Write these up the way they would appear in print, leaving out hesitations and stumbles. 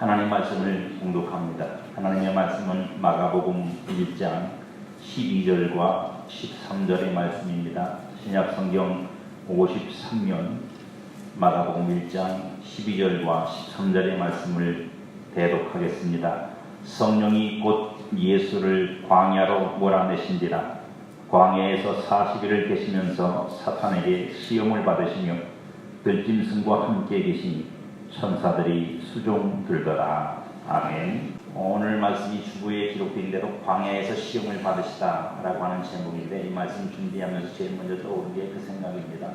하나님 말씀을 공독합니다. 하나님의 말씀은 마가복음 1장 12절과 13절의 말씀입니다. 신약 성경 53면 마가복음 1장 12절과 13절의 말씀을 대독하겠습니다. 성령이 곧 예수를 광야로 몰아내신지라. 광야에서 40일을 계시면서 사탄에게 시험을 받으시며 들짐승과 함께 계시니 천사들이 수종 들더라. 아멘. 오늘 말씀이 주부에 기록된 대로 광야에서 시험을 받으시다라고 하는 제목인데, 이 말씀 준비하면서 제일 먼저 떠오른 게 그 생각입니다.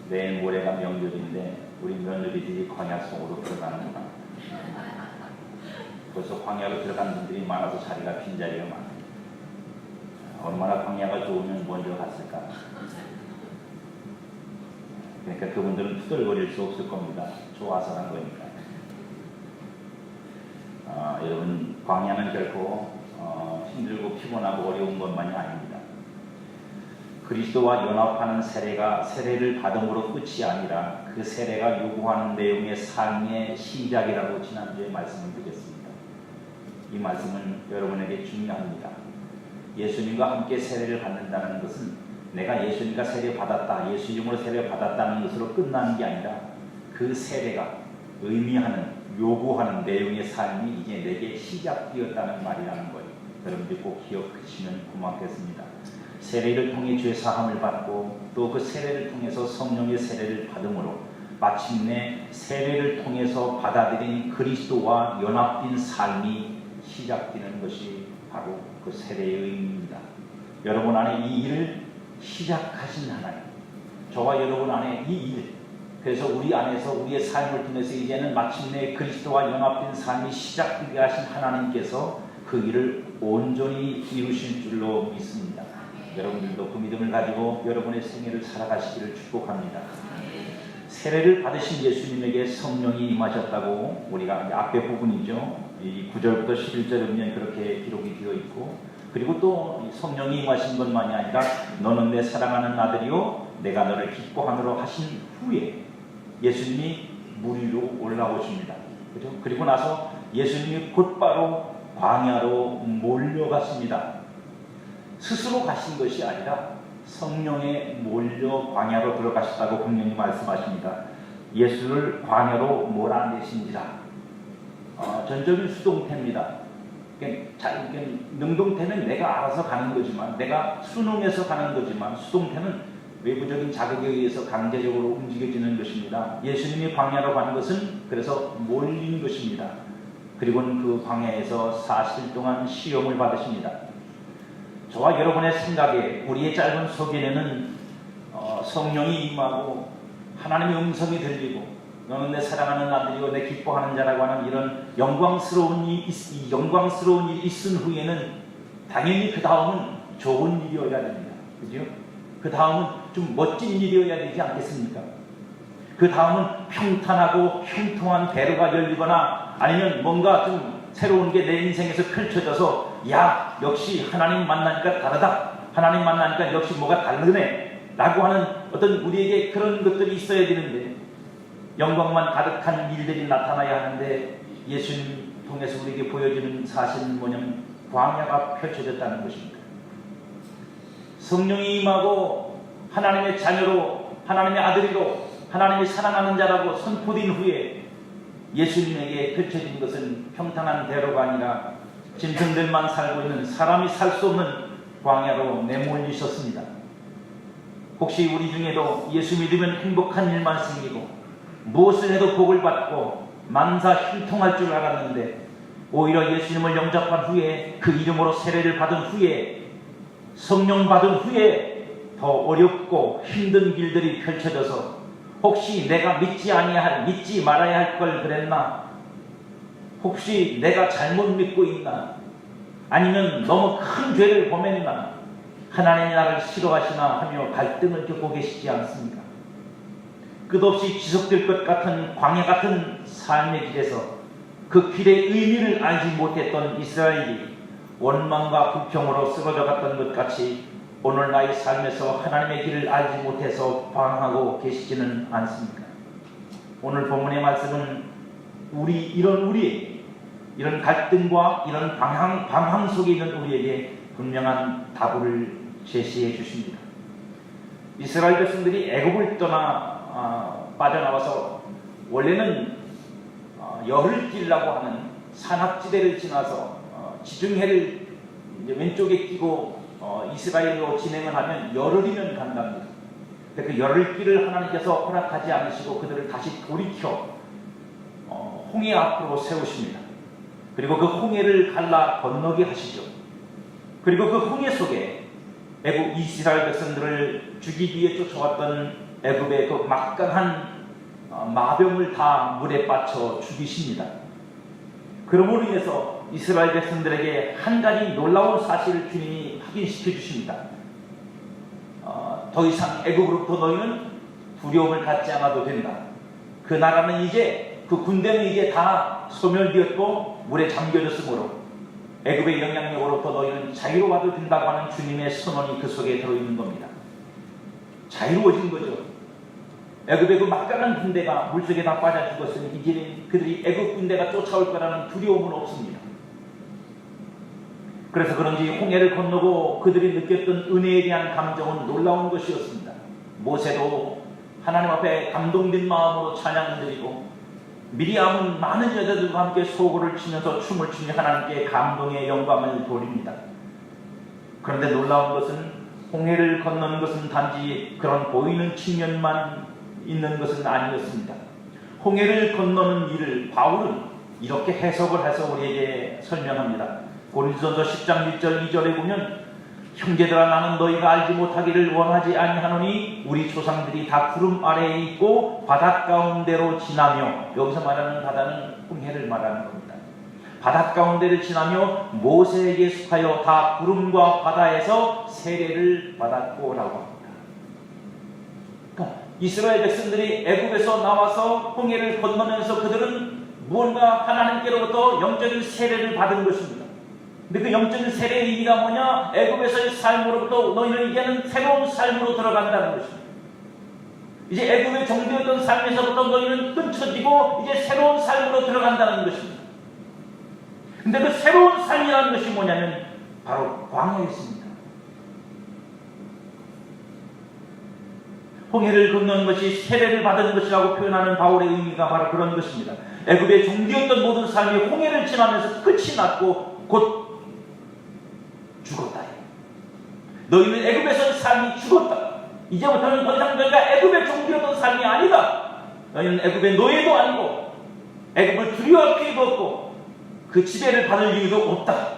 내일 모레가 명절인데 우리 며느리들이 광야 속으로 들어가는구나. 벌써 광야로 들어간 분들이 많아서 자리가 빈자리가 많아요. 얼마나 광야가 좋으면 먼저 갔을까. 그러니까 그분들은 투덜거릴 수 없을 겁니다. 좋아서 한 거니까. 여러분, 광야는 결코 힘들고 피곤하고 어려운 것만이 아닙니다. 그리스도와 연합하는 세례를 받음으로 끝이 아니라 그 세례가 요구하는 내용의 삶의 시작이라고 지난주에 말씀을 드렸습니다. 이 말씀은 여러분에게 중요합니다. 예수님과 함께 세례를 받는다는 것은 내가 예수님과 세례받았다, 예수 이름으로 세례받았다는 것으로 끝나는 게 아니라 그 세례가 의미하는, 요구하는 내용의 삶이 이제 내게 시작되었다는 말이라는 거예요. 여러분들이 꼭 기억하시면 고맙겠습니다. 세례를 통해 죄 사함을 받고 또 그 세례를 통해서 성령의 세례를 받음으로 마침내 세례를 통해서 받아들인 그리스도와 연합된 삶이 시작되는 것이 바로 그 세례의 의미입니다. 여러분 안에 이 일을 시작하신 하나님, 저와 여러분 안에 이 일, 그래서 우리 안에서 우리의 삶을 통해서 이제는 마침내 그리스도와 연합된 삶이 시작되게 하신 하나님께서 그 일을 온전히 이루실 줄로 믿습니다. 여러분들도 그 믿음을 가지고 여러분의 생애를 살아가시기를 축복합니다. 세례를 받으신 예수님에게 성령이 임하셨다고 우리가 앞에 부분이죠. 이 9절부터 11절에 보면 그렇게 기록이 되어 있고, 그리고 또 성령이 임하신 것만이 아니라 너는 내 사랑하는 아들이요 내가 너를 기뻐하노라 하신 후에 예수님이 물 위로 올라오십니다. 그렇죠? 그리고 나서 예수님이 곧바로 광야로 몰려갔습니다. 스스로 가신 것이 아니라 성령에 몰려 광야로 들어가셨다고 분명히 말씀하십니다. 예수를 광야로 몰아내신지라. 전적인 수동태입니다. 능동태는 내가 알아서 가는 거지만, 내가 수능해서 가는 거지만, 수동태는 외부적인 자극에 의해서 강제적으로 움직여지는 것입니다. 예수님이 광야로 가는 것은 그래서 몰린 것입니다. 그리고는 그 광야에서 40일 동안 시험을 받으십니다. 저와 여러분의 생각에, 우리의 짧은 속에는 성령이 임하고 하나님의 음성이 들리고 너는 내 사랑하는 아들이요 내 기뻐하는 자라고 하는 이런 영광스러운 일이 있은 후에는 당연히 그 다음은 좋은 일이어야 됩니다. 그죠? 그 다음은 좀 멋진 일이어야 되지 않겠습니까? 그 다음은 평탄하고 형통한 대로가 열리거나 아니면 뭔가 좀 새로운 게 내 인생에서 펼쳐져서, 야, 역시 하나님 만나니까 다르다, 하나님 만나니까 역시 뭐가 다르네 라고 하는 어떤 우리에게 그런 것들이 있어야 되는데, 영광만 가득한 일들이 나타나야 하는데 예수님 통해서 우리에게 보여주는 사실은 뭐냐면 광야가 펼쳐졌다는 것입니다. 성령이 임하고 하나님의 자녀로, 하나님의 아들이로, 하나님의 사랑하는 자라고 선포된 후에 예수님에게 펼쳐진 것은 평탄한 대로가 아니라 짐승들만 살고 있는, 사람이 살 수 없는 광야로 내몰리셨습니다. 혹시 우리 중에도 예수 믿으면 행복한 일만 생기고 무엇을 해도 복을 받고 만사 형통할 줄 알았는데, 오히려 예수님을 영접한 후에, 그 이름으로 세례를 받은 후에, 성령 받은 후에 더 어렵고 힘든 길들이 펼쳐져서 혹시 내가 믿지 말아야 할 걸 그랬나? 혹시 내가 잘못 믿고 있나? 아니면 너무 큰 죄를 범했나? 하나님이 나를 싫어하시나 하며 갈등을 겪고 계시지 않습니까? 끝없이 지속될 것 같은 광야 같은 삶의 길에서 그 길의 의미를 알지 못했던 이스라엘이 원망과 불평으로 쓰러져 갔던 것 같이 오늘 나의 삶에서 하나님의 길을 알지 못해서 방황하고 계시지는 않습니까? 오늘 본문의 말씀은 우리에게 이런 갈등과 이런 방황 속에 있는 우리에게 분명한 답을 제시해 주십니다. 이스라엘 백성들이 애굽을 떠나 빠져나와서 원래는 열을 띠려고 하는 산악지대를 지나서 지중해를 이제 왼쪽에 끼고 이스라엘로 진행을 하면 열흘이면 간답니다. 그 열흘 길을 하나님께서 허락하지 않으시고 그들을 다시 돌이켜 홍해 앞으로 세우십니다. 그리고 그 홍해를 갈라 건너게 하시죠. 그리고 그 홍해 속에 애굽 이스라엘 백성들을 죽이기 위해 쫓아왔던 애굽의 그 막강한 마병을 다 물에 빠쳐 죽이십니다. 그러므로 인해서 이스라엘 백성들에게 한 가지 놀라운 사실을 주님이 확인시켜 주십니다. 더 이상 애굽으로부터 너희는 두려움을 갖지 않아도 된다. 그 나라는 이제 그 군대는 이제 다 소멸되었고 물에 잠겨졌으므로 애굽의 영향력으로부터 너희는 자유로워도 된다고 하는 주님의 선언이 그 속에 들어있는 겁니다. 자유로워진 거죠. 애굽의 그 막강한 군대가 물속에 다 빠져 죽었으니 이제는 그들이 애굽 군대가 쫓아올 거라는 두려움은 없습니다. 그래서 그런지 홍해를 건너고 그들이 느꼈던 은혜에 대한 감정은 놀라운 것이었습니다. 모세도 하나님 앞에 감동된 마음으로 찬양을 드리고 미리암은 많은 여자들과 함께 소고를 치면서 춤을 추며 하나님께 감동의 영광을 돌립니다. 그런데 놀라운 것은 홍해를 건너는 것은 단지 그런 보이는 측면만 있는 것은 아니었습니다. 홍해를 건너는 일을 바울은 이렇게 해석을 해서 우리에게 설명합니다. 고린도전서 10장 1절 2절에 보면 형제들아 나는 너희가 알지 못하기를 원하지 아니하노니 우리 조상들이 다 구름 아래에 있고 바닷 가운데로 지나며, 여기서 말하는 바다는 홍해를 말하는 겁니다. 바닷 가운데를 지나며 모세에게 속하여 다 구름과 바다에서 세례를 받았고 라고 합니다. 그러니까 이스라엘 백성들이 애굽에서 나와서 홍해를 건너면서 그들은 무언가 하나님께로부터 영적인 세례를 받은 것입니다. 근데 그 영적인 세례의 의미가 뭐냐? 애굽에서의 삶으로부터 너희는 이제는 새로운 삶으로 들어간다는 것입니다. 이제 애굽의 종되었던 삶에서부터 너희는 끊쳐지고 이제 새로운 삶으로 들어간다는 것입니다. 근데 그 새로운 삶이라는 것이 뭐냐면 바로 광야였습니다. 홍해를 건너는 것이 세례를 받은 것이라고 표현하는 바울의 의미가 바로 그런 것입니다. 애굽의 종되었던 모든 삶이 홍해를 지나면서 끝이 났고 곧 죽었다. 너희는 애굽에서의 삶이 죽었다. 이제부터는 더 이상 너희가 애굽의 종되었던 삶이 아니다. 너희는 애굽의 노예도 아니고 애굽을 두려워할 필요도 없고 그 지배를 받을 이유도 없다.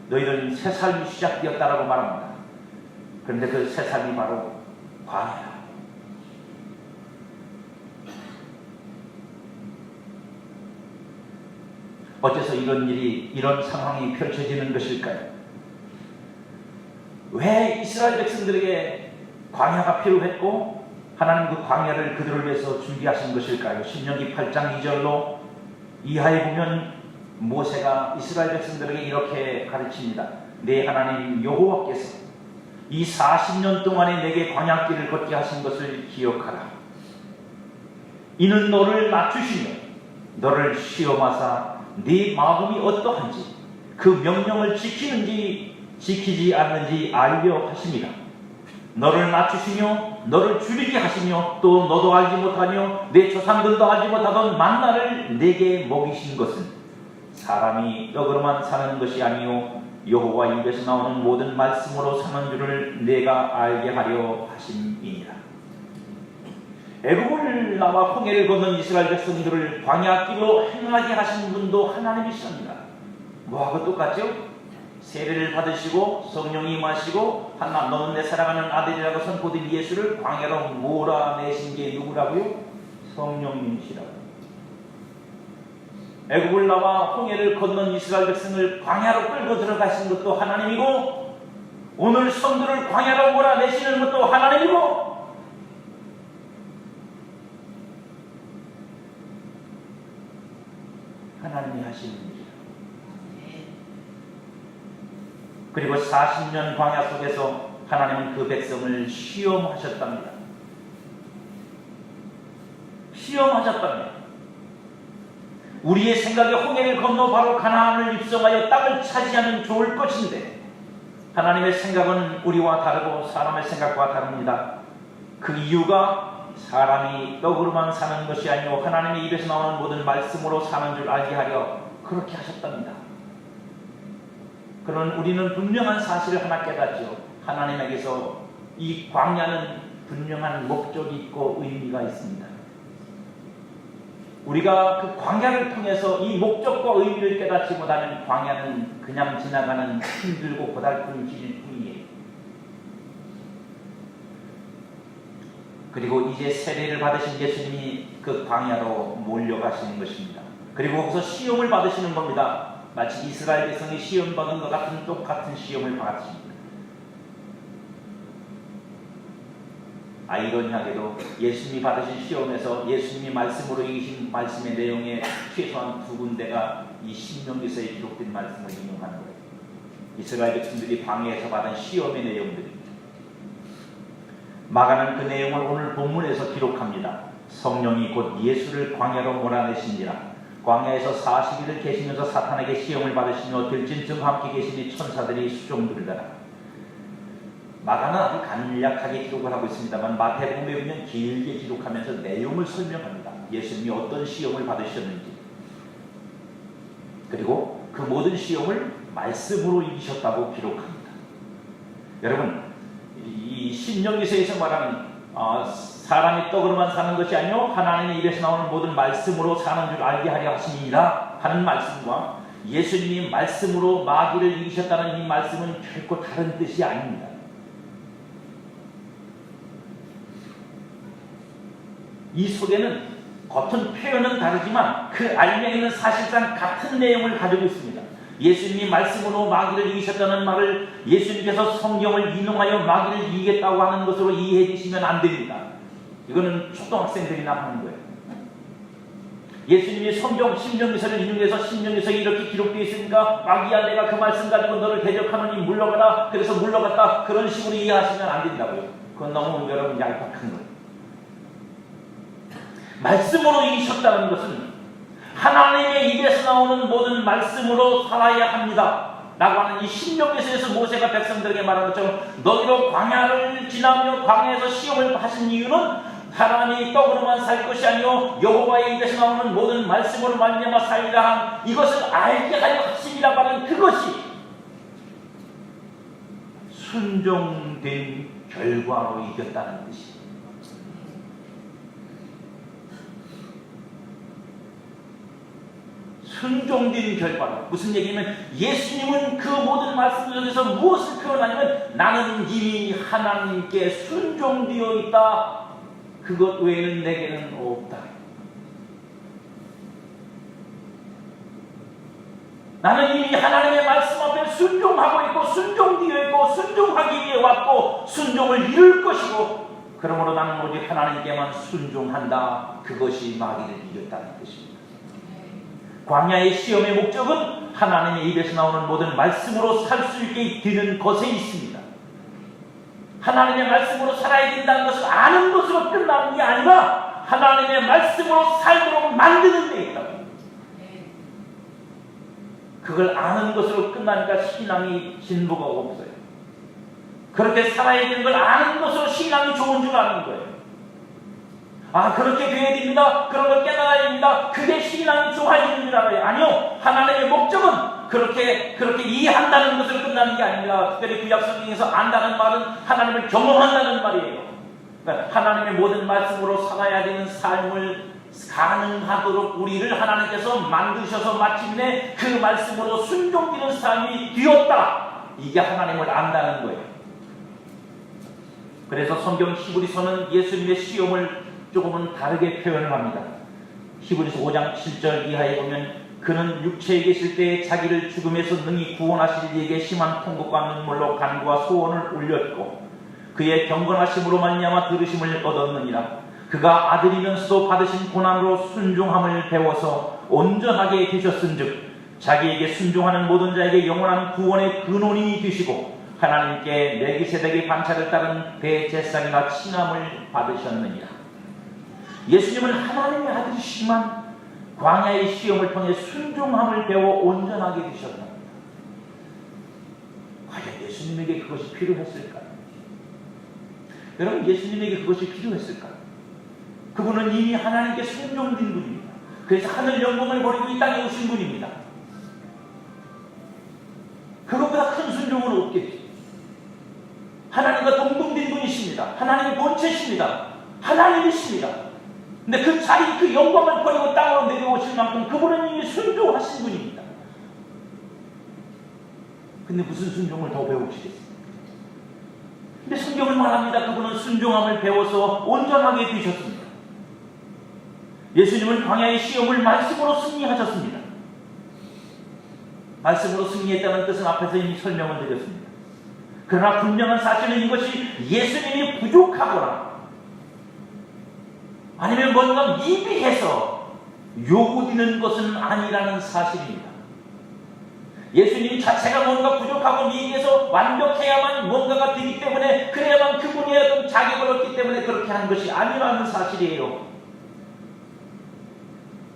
너희는 새 삶이 시작되었다라고 말합니다. 그런데 그 새 삶이 바로 광야다. 어째서 이런 상황이 펼쳐지는 것일까요? 왜 이스라엘 백성들에게 광야가 필요했고 하나님 그 광야를 그들을 위해서 준비하신 것일까요? 신명기 8장 2절로 이하에 보면 모세가 이스라엘 백성들에게 이렇게 가르칩니다. 내 하나님 여호와께서 이 40년 동안에 내게 광야길을 걷게 하신 것을 기억하라. 이는 너를 낮추시며 너를 시험하사 네 마음이 어떠한지 그 명령을 지키는지 지키지 않는지 알려 하심이라. 너를 낮추시며 너를 줄이게 하시며 또 너도 알지 못하며 내 조상들도 알지 못하던 만나를 내게 먹이신 것은 사람이 떡으로만 사는 것이 아니요 여호와 입에서 나오는 모든 말씀으로 사는 줄을 내가 알게 하려 하심이니라. 애굽을 나와 홍해를 건넌 이스라엘 백성들을 광야길로 행하게 하신 분도 하나님이십니다. 뭐하고 똑같죠? 세례를 받으시고 성령이 임하시고 하나 너는 내 사랑하는 아들이라고 선포된 예수를 광야로 몰아내신 게 누구라고요? 성령님이시라고. 애굽을 나와 홍해를 건넌 이스라엘 백성을 광야로 끌고 들어가신 것도 하나님이고 오늘 성도를 광야로 몰아내시는 것도 하나님이고 하나님이 하시는 일이에요. 그리고 40년 광야 속에서 하나님은 그 백성을 시험하셨답니다. 시험하셨답니다. 우리의 생각에 홍해를 건너 바로 가나안을 입성하여 땅을 차지하면 좋을 것인데 하나님의 생각은 우리와 다르고 사람의 생각과 다릅니다. 그 이유가 사람이 떡으로만 사는 것이 아니요 하나님의 입에서 나오는 모든 말씀으로 사는 줄 알게 하려 그렇게 하셨답니다. 그런 우리는 분명한 사실을 하나 깨닫죠. 하나님에게서 이 광야는 분명한 목적이 있고 의미가 있습니다. 우리가 그 광야를 통해서 이 목적과 의미를 깨닫지 못하면 광야는 그냥 지나가는 힘들고 고달픈 길일 뿐이에요. 그리고 이제 세례를 받으신 예수님이 그 광야로 몰려가시는 것입니다. 그리고 거기서 시험을 받으시는 겁니다. 마치 이스라엘 백성이 시험 받은 것 같은 똑같은 시험을 받으십니다. 아이러니하게도 예수님이 받으신 시험에서 예수님이 말씀으로 이기신 말씀의 내용에 최소한 2군데가 이 신명기서에 기록된 말씀을 인용하는 거예요. 이스라엘 백성들이 광야에서 받은 시험의 내용들입니다. 마가는 그 내용을 오늘 본문에서 기록합니다. 성령이 곧 예수를 광야로 몰아내시니라. 광야에서 40일을 계시면서 사탄에게 시험을 받으시며 들짐승과 함께 계시니 천사들이 수종들더라. 마가는 아주 간략하게 기록을 하고 있습니다만 마태복음에 보면 길게 기록하면서 내용을 설명합니다. 예수님이 어떤 시험을 받으셨는지, 그리고 그 모든 시험을 말씀으로 이기셨다고 기록합니다. 여러분, 이 신명기서에서 말하는 사람이 떡으로만 사는 것이 아니요 하나님의 입에서 나오는 모든 말씀으로 사는 줄 알게 하려 하심이니라 하는 말씀과 예수님이 말씀으로 마귀를 이기셨다는 이 말씀은 결코 다른 뜻이 아닙니다. 이 속에는 겉은 표현은 다르지만 그 알맹이는 사실상 같은 내용을 가지고 있습니다. 예수님이 말씀으로 마귀를 이기셨다는 말을 예수님께서 성경을 인용하여 마귀를 이기겠다고 하는 것으로 이해해 주시면 안 됩니다. 이거는 초등학생들이나 하는 거예요. 예수님이 성경 신명기서를 인용해서 신명기서에 이렇게 기록되어 있으니까 마귀야 내가 그 말씀 가지고 너를 대적하노니 물러가라. 그래서 물러갔다. 그런 식으로 이해하시면 안 된다고요. 그건 너무 여러분 얄팍한 거예요. 말씀으로 이기셨다는 것은 하나님의 입에서 나오는 모든 말씀으로 살아야 합니다 라고 하는 이 신명기서에서 모세가 백성들에게 말한 것처럼 너희로 광야를 지나며 광야에서 시험을 하신 이유는 사람이 떡으로만 살 것이 아니요 여호와의 입에서 나오는 모든 말씀으로 말미암아 살리라 한 이것을 알게 하려 하심이라고 하는 그것이 순종된 결과로 이겼다는 뜻입니다. 순종된 결과로. 무슨 얘기냐면 예수님은 그 모든 말씀 속에서 무엇을 표현하냐면 나는 이미 하나님께 순종되어 있다. 그것 외에는 내게는 없다. 나는 이미 하나님의 말씀 앞에 순종하고 있고 순종되어 있고 순종하기 위해 왔고 순종을 이룰 것이고 그러므로 나는 오직 하나님께만 순종한다. 그것이 마귀를 이겼다는 것입니다. 광야의 시험의 목적은 하나님의 입에서 나오는 모든 말씀으로 살 수 있게 되는 것에 있습니다. 하나님의 말씀으로 살아야 된다는 것을 아는 것으로 끝나는 게 아니라 하나님의 말씀으로 살도록 만드는 데 있다고. 그걸 아는 것으로 끝나니까 신앙이 진보가 없어요. 그렇게 살아야 되는 걸 아는 것으로 신앙이 좋은 줄 아는 거예요. 그렇게 돼야 됩니다. 그런 걸 깨달아야 됩니다. 그게 신앙이 좋아지는 줄 알아요. 아니요. 하나님의 목적은 그렇게 이해한다는 것으로 끝나는 게 아닙니다. 특별히 구약성경에서 안다는 말은 하나님을 경험한다는 말이에요. 그러니까 하나님의 모든 말씀으로 살아야 되는 삶을 가능하도록 우리를 하나님께서 만드셔서 마침내 그 말씀으로 순종되는 삶이 되었다. 이게 하나님을 안다는 거예요. 그래서 성경 히브리서는 예수님의 시험을 조금은 다르게 표현을 합니다. 히브리서 5장 7절 이하에 보면 그는 육체에 계실 때에 자기를 죽음에서 능히 구원하실 이에게 심한 통곡과 눈물로 간구와 소원을 올렸고 그의 경건하심으로 말미암아 들으심을 얻었느니라. 그가 아들이면서도 받으신 고난으로 순종함을 배워서 온전하게 되셨은즉 자기에게 순종하는 모든 자에게 영원한 구원의 근원이 되시고 하나님께 멜기세덱의 반차를 따른 대제사장이나 칭함을 받으셨느니라. 예수님은 하나님의 아들이시지만 광야의 시험을 통해 순종함을 배워 온전하게 되셨답니다. 과연 예수님에게 그것이 필요했을까요? 여러분, 예수님에게 그것이 필요했을까요? 그분은 이미 하나님께 순종된 분입니다. 그래서 하늘 영광을 버리고 이 땅에 오신 분입니다. 그것보다 큰 순종은 없겠죠. 하나님과 동등된 분이십니다. 하나님의 본체십니다. 하나님이십니다. 근데 그 자리, 그 영광을 버리고 땅으로 내려오실 만큼 그분은 이미 순종하신 분입니다. 근데 무슨 순종을 더 배우시겠습니까? 근데 성경은 말합니다. 그분은 순종함을 배워서 온전하게 되셨습니다. 예수님은 광야의 시험을 말씀으로 승리하셨습니다. 말씀으로 승리했다는 뜻은 앞에서 이미 설명을 드렸습니다. 그러나 분명한 사실은 이것이 예수님이 부족하거나 아니면 뭔가 미비해서 요구되는 것은 아니라는 사실입니다. 예수님 자체가 뭔가 부족하고 미비해서 완벽해야만 뭔가가 되기 때문에, 그래야만 그분의 어떤 자격을 얻기 때문에 그렇게 하는 것이 아니라는 사실이에요.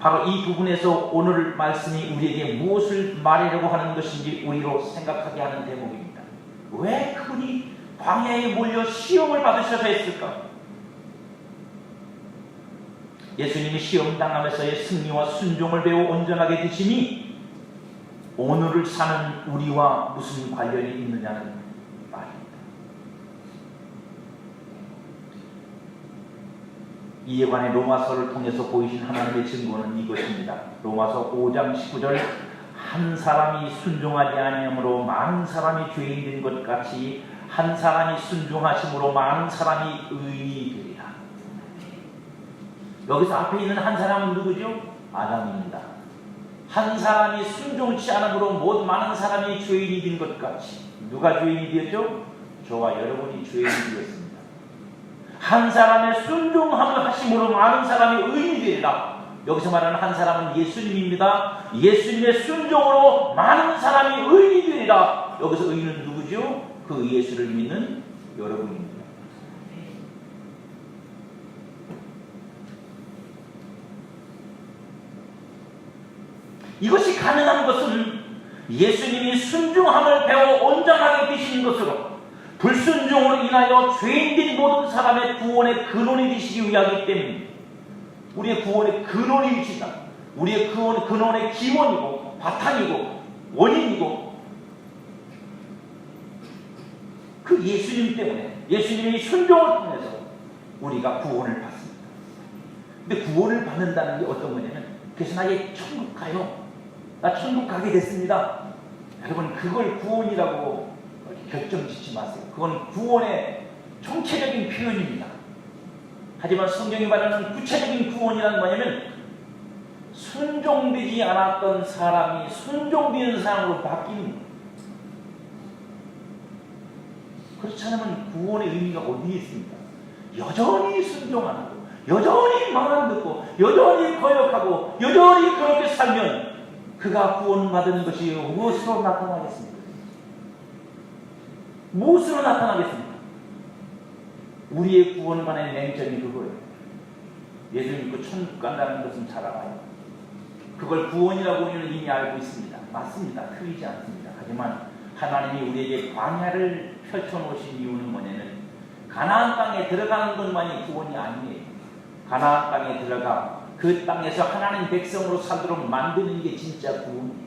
바로 이 부분에서 오늘 말씀이 우리에게 무엇을 말하려고 하는 것인지 우리로 생각하게 하는 대목입니다. 왜 그분이 광야에 몰려 시험을 받으셔야 했을까? 예수님이 시험 당하면서의 승리와 순종을 배워 온전하게 되시니 오늘을 사는 우리와 무슨 관련이 있느냐는 말입니다. 이에 관해 로마서를 통해서 보이신 하나님의 증거는 이것입니다. 로마서 5장 19절, 한 사람이 순종하지 아니함으로 많은 사람이 죄인 된 것 같이 한 사람이 순종하심으로 많은 사람이 의인이 되리라. 여기서 앞에 있는 한 사람은 누구죠? 아담입니다. 한 사람이 순종치 않음으로 많은 사람이 죄인이 된 것 같이. 누가 죄인이 되었죠? 저와 여러분이 죄인이 되었습니다. 한 사람의 순종함을 하심으로 많은 사람이 의인이 되리라. 여기서 말하는 한 사람은 예수님입니다. 예수님의 순종으로 많은 사람이 의인이 되리라. 여기서 의인은 누구죠? 그 예수를 믿는 여러분입니다. 이것이 가능한 것은 예수님이 순종함을 배워 온전하게 되신 것으로 불순종으로 인하여 죄인된 모든 사람의 구원의 근원이 되시기 위하기 때문입니다. 우리의 구원의 근원이 되시다. 우리의 근원의 기원이고 바탕이고 원인이고 그 예수님 때문에, 예수님이 순종을 통해서 우리가 구원을 받습니다. 근데 구원을 받는다는 게 어떤 거냐면, 그래서 나 이제 천국 가요. 나 천국 가게 됐습니다. 여러분, 그걸 구원이라고 결정 짓지 마세요. 그건 구원의 총체적인 표현입니다. 하지만 성경이 말하는 구체적인 구원이란 뭐냐면, 순종되지 않았던 사람이 순종되는 사람으로 바뀌는 거예요. 그렇지 않으면 구원의 의미가 어디에 있습니까? 여전히 순종 안 하고, 여전히 말 안 듣고, 여전히 거역하고, 여전히 그렇게 살면 그가 구원받은 것이 무엇으로 나타나겠습니까? 무엇으로 나타나겠습니까? 우리의 구원만의 맹점이 그거예요. 예수 믿고 천국 간다는 것은 잘 알아요. 그걸 구원이라고 우리는 이미 알고 있습니다. 맞습니다. 틀리지 않습니다. 하지만 하나님이 우리에게 광야를 펼쳐놓으신 이유는 뭐냐면, 가나안 땅에 들어가는 것만이 구원이 아니에요. 가나안 땅에 들어가 그 땅에서 하나님 백성으로 살도록 만드는 게 진짜 구원이에요.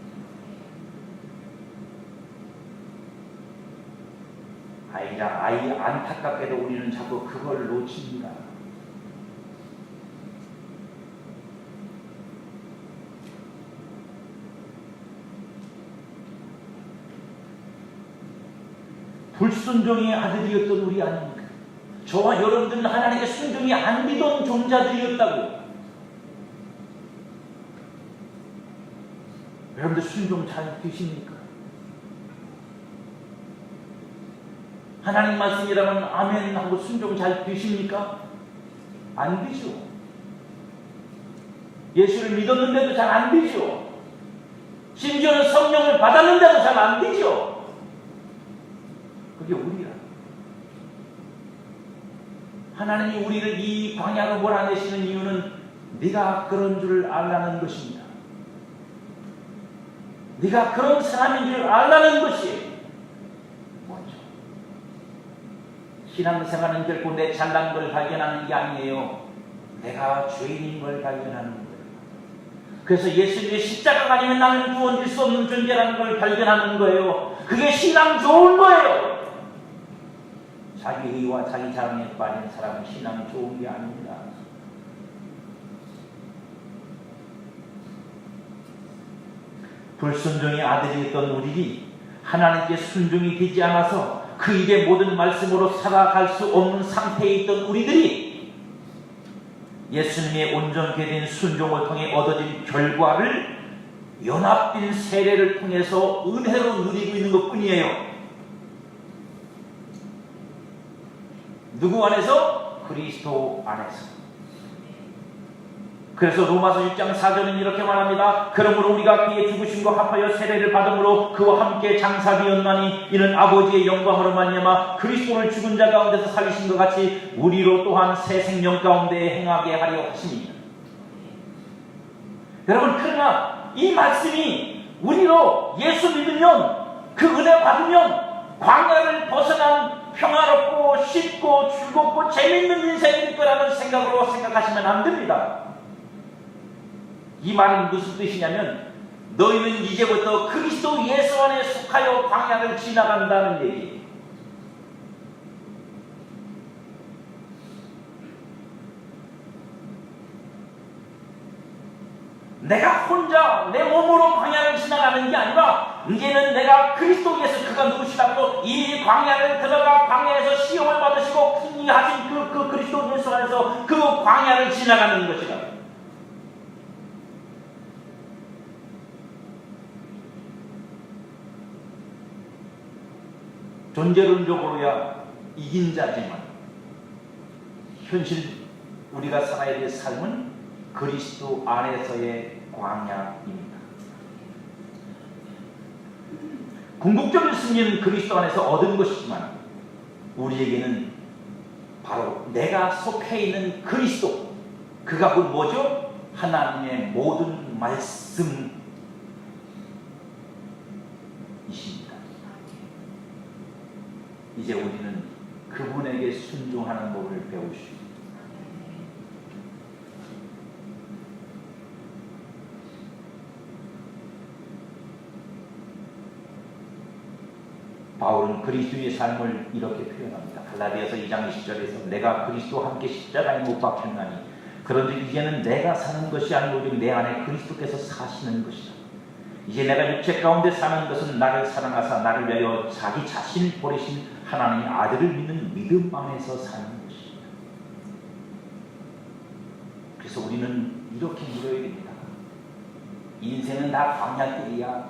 아이 안타깝게도 우리는 자꾸 그걸 놓칩니다. 불순종의 아들이었던 우리 아닙니까? 저와 여러분들은 하나님의 순종이 안 되던 종자들이었다고요. 여러분들 순종 잘 되십니까? 하나님 말씀이라면 아멘 하고 순종 잘 되십니까? 안 되죠. 예수를 믿었는데도 잘 안 되죠. 심지어는 성령을 받았는데도 잘 안 되죠. 그게 우리라. 하나님이 우리를 이 광야로 몰아내시는 이유는 네가 그런 줄 알라는 것입니다. 네가 그런 사람인 줄 알라는 것이 먼저. 신앙생활은 결코 내 잘난 걸 발견하는 게 아니에요. 내가 죄인인 걸 발견하는 거예요. 그래서 예수님의 십자가가 아니면 나는 구원될 수 없는 존재라는 걸 발견하는 거예요. 그게 신앙 좋은 거예요. 자기 의와 자기 자랑에 빠진 사람은 신앙이 좋은 게 아닙니다. 불순종의 아들이었던 우리들이 하나님께 순종이 되지 않아서 그 입의 모든 말씀으로 살아갈 수 없는 상태에 있던 우리들이 예수님의 온전케 된 순종을 통해 얻어진 결과를 연합된 세례를 통해서 은혜로 누리고 있는 것뿐이에요. 누구 안에서? 그리스도 안에서. 그래서 로마서 6장 4절은 이렇게 말합니다. 그러므로 우리가 그의 죽으심과 합하여 세례를 받음으로 그와 함께 장사되었나니 이는 아버지의 영광으로 말미암아 그리스도를 죽은 자 가운데서 살리신 것 같이 우리로 또한 새 생명 가운데 행하게 하려 하십니다. 여러분, 그러나 이 말씀이 우리로 예수 믿으면, 그 은혜 받으면 광야를 벗어난 평화롭고 쉽고 즐겁고 재밌는 인생일 거라는 생각으로 생각하시면 안 됩니다. 이 말은 무슨 뜻이냐면 너희는 이제부터 그리스도 예수 안에 속하여 광야를 지나간다는 얘기예요. 내가 혼자 내 몸으로 광야를 지나가는 게 아니라 이제는 내가 그리스도 예수, 그가 누구시라고 이미 광야를 들어가 광야에서 시험을 받으시고 승리하신 그 그리스도 예수 안에서 그 광야를 지나가는 것이다. 존재론적으로야 이긴 자지만 현실 우리가 살아야 될 삶은 그리스도 안에서의 광야입니다. 궁극적인 승리는 그리스도 안에서 얻은 것이지만 우리에게는 바로 내가 속해 있는 그리스도, 그가 곧 뭐죠? 하나님의 모든 말씀이십니다. 이제 우리는 그분에게 순종하는 법을 배우십니다. 바울은 그리스도의 삶을 이렇게 표현합니다. 갈라디아서 2장 20절에서 내가 그리스도와 함께 십자가에 못 박혔나니 그런즉 이제는 내가 사는 것이 아니고 오직 내 안에 그리스도께서 사시는 것이다. 이제 내가 육체 가운데 사는 것은 나를 사랑하사 나를 위하여 자기 자신을 버리신 하나님의 아들을 믿는 믿음 안에서 사는 것입니다. 그래서 우리는 이렇게 물어야 됩니다. 인생은 다 광야길이야.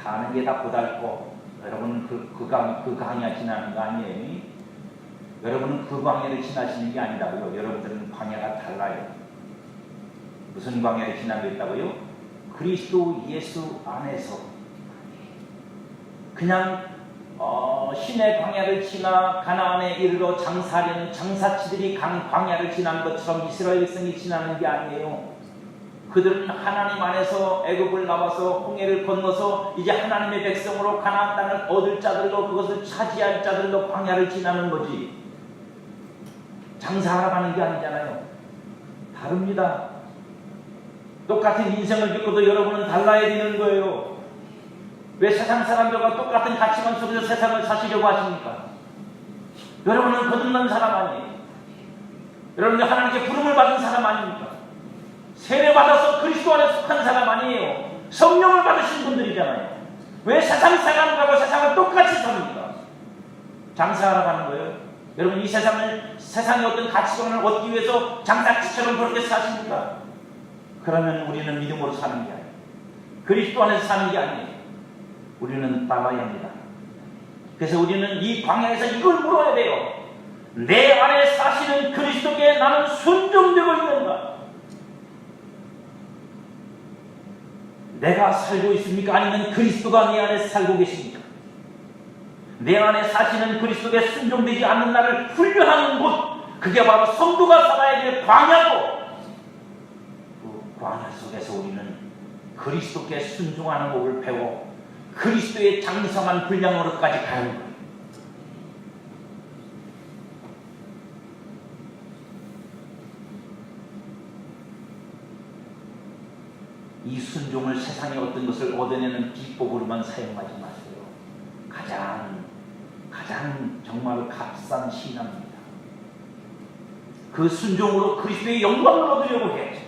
사는 게 다 고달고. 여러분은 그 광야 지나는 거 아니에요? 여러분은 그 광야를 지나시는 게 아니라고요. 여러분들은 광야가 달라요. 무슨 광야를 지나고 있다고요? 그리스도 예수 안에서. 그냥 신의 광야를 지나 가나안에 이르러 장사하려는 장사치들이 광야를 지난 것처럼 이스라엘 백성이 지나는 게 아니에요. 그들은 하나님 안에서 애굽을 나와서 홍해를 건너서 이제 하나님의 백성으로 가나안 땅을 얻을 자들로, 그것을 차지할 자들로 광야를 지나는 거지. 장사하러 가는 게 아니잖아요. 다릅니다. 똑같은 인생을 겪어도 여러분은 달라야 되는 거예요. 왜 세상 사람들과 똑같은 가치관 속에서 세상을 사시려고 하십니까? 여러분은 거듭난 사람 아니에요. 여러분은 하나님께 부름을 받은 사람 아닙니까? 세례받아서 그리스도 안에 속한 사람 아니에요. 성령을 받으신 분들이잖아요. 왜 세상 사람들하고 세상을 똑같이 삽니까? 장사하러 가는 거예요. 여러분, 이 세상의 어떤 가치관을 얻기 위해서 장사치처럼 그렇게 사십니까? 그러면 우리는 믿음으로 사는 게 아니에요. 그리스도 안에서 사는 게 아니에요. 우리는 따라야 합니다. 그래서 우리는 이 광야에서 이걸 물어야 돼요. 내 안에 사시는 그리스도께 나는 순종되고 있는가? 내가 살고 있습니까? 아니면 그리스도가 내 안에 살고 계십니까? 내 안에 사시는 그리스도께 순종되지 않는 나를 훈련하는 곳, 그게 바로 성도가 살아야 될 광야고, 광야 속에서 우리는 그리스도께 순종하는 법을 배워 그리스도의 장성한 분량으로까지 가는 거예요. 이 순종을 세상의 어떤 것을 얻어내는 비법으로만 사용하지 마세요. 가장 정말 값싼 신앙입니다. 그 순종으로 그리스도의 영광을 얻으려고 해야죠.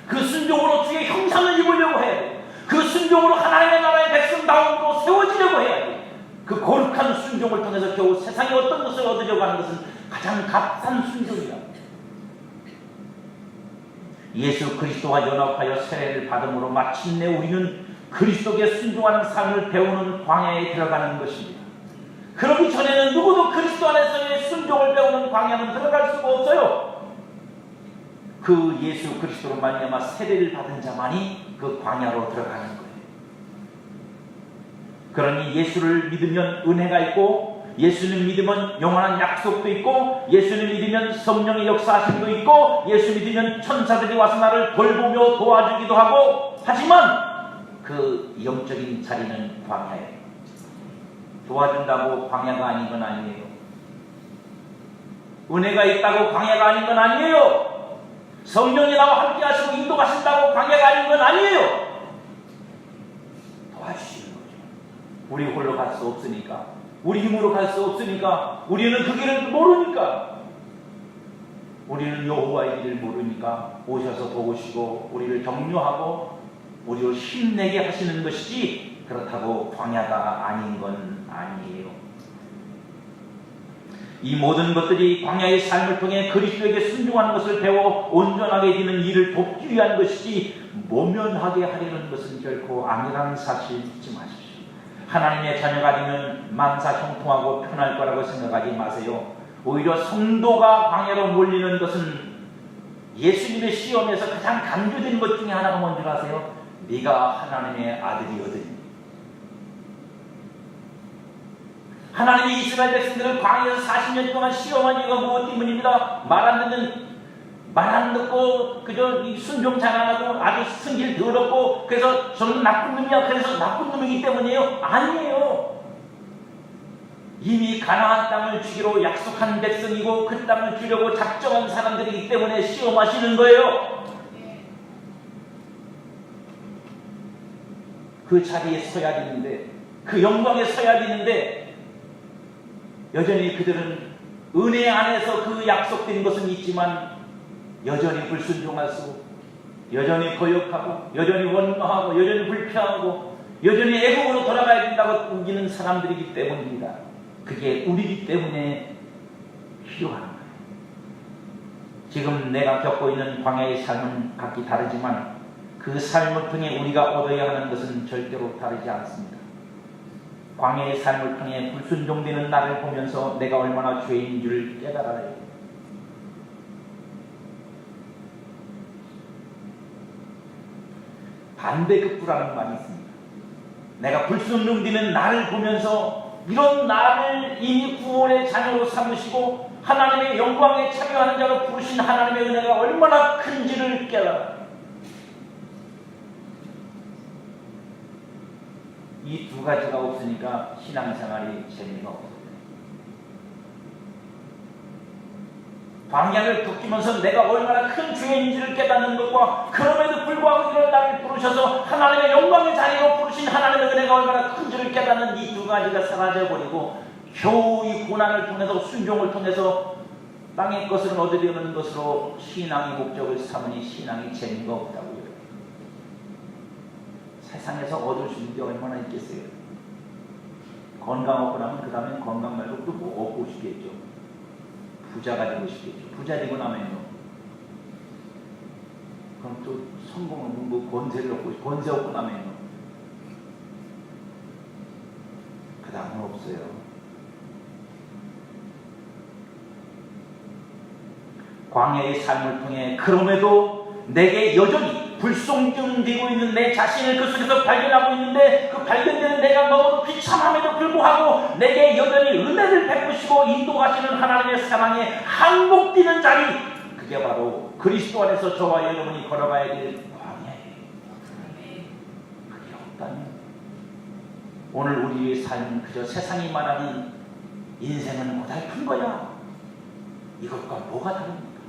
그 순종으로 주의 형상을 입으려고 해야 돼요. 그 순종으로 하나님의 나라의 백성다움으로 세워지려고 해야 돼요. 그 거룩한 순종을 통해서 겨우 세상의 어떤 것을 얻으려고 하는 것은 가장 값싼 순종이다. 예수 그리스도와 연합하여 세례를 받음으로 마침내 우리는 그리스도께 순종하는 삶을 배우는 광야에 들어가는 것입니다. 그러기 전에는 누구도 그리스도 안에서의 순종을 배우는 광야는 들어갈 수가 없어요. 그 예수 그리스도로 말미암아 세례를 받은 자만이 그 광야로 들어가는 거예요. 그러니 예수를 믿으면 은혜가 있고, 예수를 믿으면 영원한 약속도 있고, 예수를 믿으면 성령의 역사하심도 있고, 예수 믿으면 천사들이 와서 나를 돌보며 도와주기도 하고, 하지만 그 영적인 자리는 광야예요. 도와준다고 광야가 아닌 건 아니에요. 은혜가 있다고 광야가 아닌 건 아니에요. 성령이 나와 함께 하시고 인도하신다고 광야가 아닌 건 아니에요. 도와주시는 거죠. 우리 홀로 갈 수 없으니까, 우리 힘으로 갈 수 없으니까, 우리는 그 길을 모르니까, 우리는 여호와의 길을 모르니까 오셔서 도우시고 우리를 격려하고 우리를 힘내게 하시는 것이지, 그렇다고 광야가 아닌 건 아니에요. 이 모든 것들이 광야의 삶을 통해 그리스도에게 순종하는 것을 배워 온전하게 되는 일을 돕기 위한 것이지 모면하게 하려는 것은 결코 아니라는 사실 잊지 마십시오. 하나님의 자녀가 되면 만사 형통하고 편할 거라고 생각하지 마세요. 오히려 성도가 광야로 몰리는 것은 예수님의 시험에서 가장 강조된 것 중에 하나가 뭔지 아세요? 네가 하나님의 아들이거든. 하나님이 이스라엘 백성들을 광야에서 40년 동안 시험한 이유가 무엇 때문입니다. 말 안 듣고 그저 순종잘 안 하고 아주 성질 더럽고, 그래서 저는 나쁜 놈이야, 그래서 나쁜 놈이기 때문이에요? 아니에요. 이미 가나안 땅을 주기로 약속한 백성이고 그 땅을 주려고 작정한 사람들이기 때문에 시험하시는 거예요. 그 자리에 서야 되는데, 그 영광에 서야 되는데, 여전히 그들은 은혜 안에서 그 약속된 것은 있지만 여전히 불순종하고, 여전히 거역하고, 여전히 원망하고, 여전히 불평하고, 여전히 애국으로 돌아가야 된다고 우기는 사람들이기 때문입니다. 그게 우리이기 때문에 필요한 거예요. 지금 내가 겪고 있는 광야의 삶은 각기 다르지만 그 삶을 통해 우리가 얻어야 하는 것은 절대로 다르지 않습니다. 광야의 삶을 통해 불순종되는 나를 보면서 내가 얼마나 죄인 줄 깨달아야 해요. 반대급부라는 말이 있습니다. 내가 불순종되는 나를 보면서 이런 나를 이미 구원의 자녀로 삼으시고 하나님의 영광에 참여하는 자로 부르신 하나님의 은혜가 얼마나 큰지를 깨달아요. 이 두 가지가 없으니까 신앙생활이 재미가 없어요. 광야를 겪으면서 내가 얼마나 큰 죄인지를 깨닫는 것과, 그럼에도 불구하고 이런 나를 부르셔서 하나님의 영광의 자리로 부르신 하나님의 은혜가 얼마나 큰지를 깨닫는 이 두 가지가 사라져버리고 겨우 이 고난을 통해서, 순종을 통해서 땅의 것을 얻으려는 것으로 신앙의 목적을 삼으니 신앙이 재미가 없다고요. 세상에서 얻을 수 있는 게 얼마나 있겠어요? 건강 얻고 나면 그 다음에 건강 말고 또 뭐 얻고 싶겠죠. 부자가 되고 싶겠죠. 부자 되고 나면요, 그럼 또 성공은 뭐 권세를 얻고, 권세 얻고 나면요, 그 다음은 없어요. 광야의 삶을 통해 그럼에도 내게 여전히 불순종되고 있는 내 자신을 그 속에서 발견하고 있는데, 그 발견되는 내가 너무 비참함에도 불구하고 내게 여전히 은혜를 베푸시고 인도하시는 하나님의 사랑에 항복되는 자리, 그게 바로 그리스도 안에서 저와 여러분이 걸어가야 될 광야. 오늘 우리의 삶은 그저 세상이 말하는 인생은 고달픈 거야. 이것과 뭐가 다릅니까?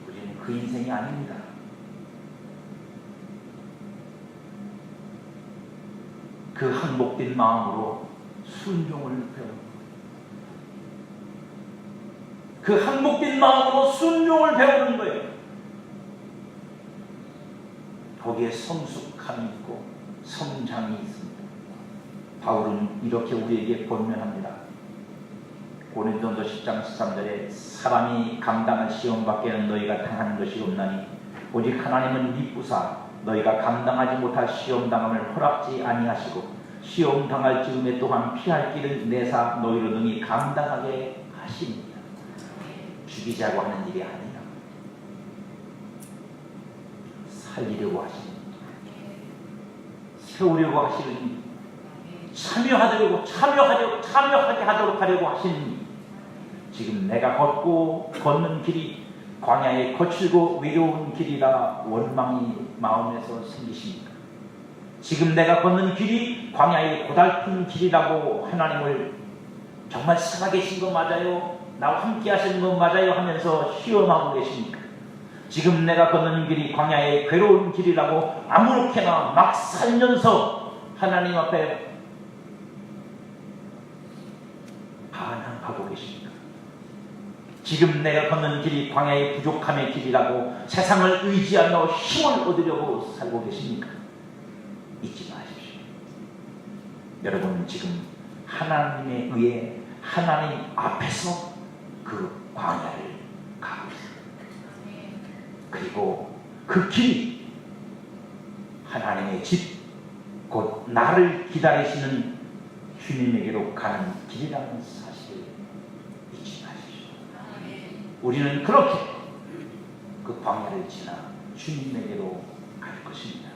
우리는 그 인생이 아닙니다. 그 항복된 마음으로 순종을 배우는 거예요. 그 항복된 마음으로 순종을 배우는 거예요. 거기에 성숙함이 있고 성장이 있습니다. 바울은 이렇게 우리에게 권면합니다. 고린도전서 10장 13절에 사람이 감당할 시험밖에는 너희가 당하는 것이 없나니 오직 하나님은 미쁘사 너희가 감당하지 못할 시험당함을 허락지 아니하시고 시험당할 즈음에 또한 피할 길을 내사 너희로 능히 감당하게 하십니다. 죽이자고 하는 일이 아니라 살리려고 하십니다. 세우려고 하시는 참여하게 하도록 하려고 하시는 지금 내가 걷는 길이 광야의 거칠고 외로운 길이라 원망이 마음에서 생기십니까? 지금 내가 걷는 길이 광야의 고달픈 길이라고 하나님을 정말 살아계신 거 맞아요? 나와 함께 하시는 거 맞아요? 하면서 시험하고 계십니까? 지금 내가 걷는 길이 광야의 괴로운 길이라고 아무렇게나 막 살면서 하나님 앞에 반항하고 계십니까? 지금 내가 걷는 길이 광야의 부족함의 길이라고 세상을 의지하며 힘을 얻으려고 살고 계십니까? 잊지 마십시오. 여러분 지금 하나님에 의해 하나님 앞에서 그 광야를 가고 있습니다. 그리고 그 길이 하나님의 집, 곧 나를 기다리시는 주님에게로 가는 길이라는 사실을 잊지 마십시오. 우리는 그렇게 그 광야를 지나 주님에게로 갈 것입니다.